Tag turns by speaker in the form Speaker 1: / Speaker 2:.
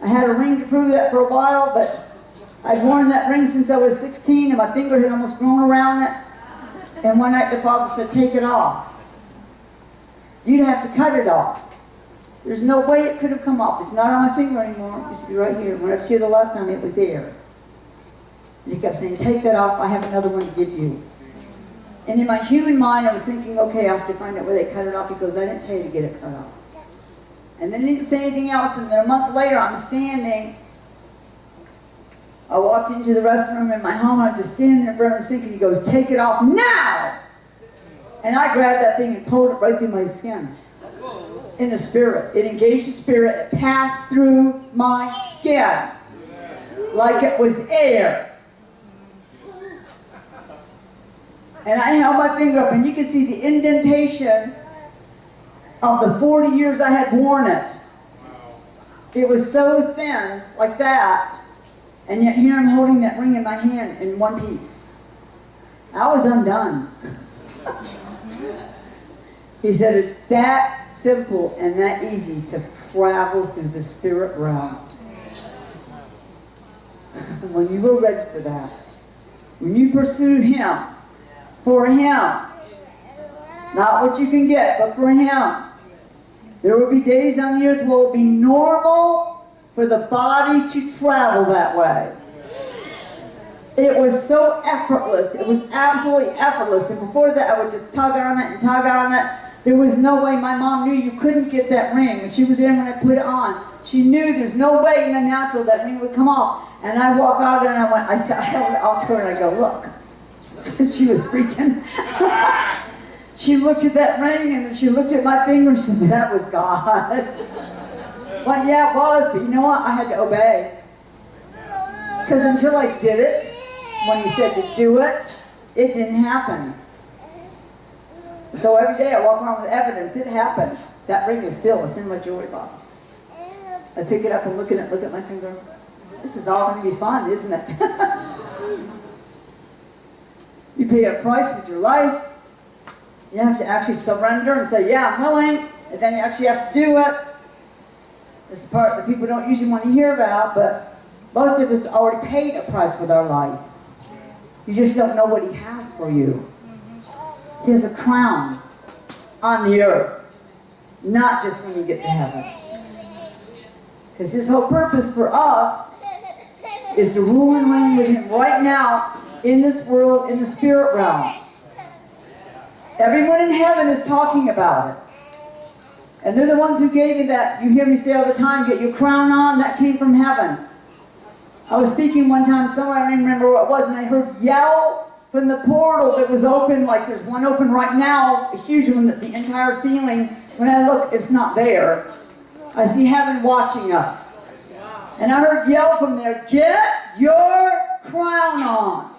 Speaker 1: I had a ring to prove that for a while, but I'd worn that ring since I was 16 and my finger had almost grown around it. And one night the Father said, take it off. You'd have to cut it off. There's no way it could have come off. It's not on my finger anymore. It used to be right here. When I was here the last time, it was there. And he kept saying, take that off. I have another one to give you. And in my human mind, I was thinking, okay, I have to find out where they cut it off. He goes, I didn't tell you to get it cut off. And then he didn't say anything else. And then a month later, I'm standing. I walked into the restroom in my home. And I'm just standing there in front of the sink. And he goes, take it off now. And I grabbed that thing and pulled it right through my skin. In the spirit. It engaged the spirit. It passed through my skin. Like it was air. And I held my finger up and you could see the indentation of the 40 years I had worn it. It was so thin, like that. And yet here I'm holding that ring in my hand in one piece. I was undone. He said, it's that simple and that easy to travel through the spirit realm. When you were ready for that, when you pursue Him, for Him, not what you can get, but for Him, there will be days on the earth where it will be normal for the body to travel that way. It was so effortless. It was absolutely effortless. And before that, I would just tug on it and tug on it. There was no way. My mom knew you couldn't get that ring. And she was there when I put it on. She knew there's no way in the natural that ring would come off. And I walk out of there and I held it out to her and I go, look. She was freaking. She looked at that ring and then she looked at my finger and she said, that was God. Well, yeah, it was. But you know what? I had to obey. Because until I did it, when He said to do it, it didn't happen. So every day I walk around with evidence. It happened. That ring is still, it's in my jewelry box. I pick it up and look at my finger. This is all going to be fun, isn't it? You pay a price with your life. You have to actually surrender and say, yeah, I'm willing. And then you actually have to do it. This is the part that people don't usually want to hear about, but most of us already paid a price with our life. You just don't know what He has for you. He has a crown on the earth, not just when you get to heaven. Because His whole purpose for us is to rule and reign with Him right now in this world, in the spirit realm. Everyone in heaven is talking about it. And they're the ones who gave you that. You hear me say all the time, get your crown on, that came from heaven. I was speaking one time somewhere, I don't even remember what it was, and I heard yell from the portal that was open, like there's one open right now, a huge one, that the entire ceiling, when I look, it's not there. I see heaven watching us. And I heard yell from there, get your crown on.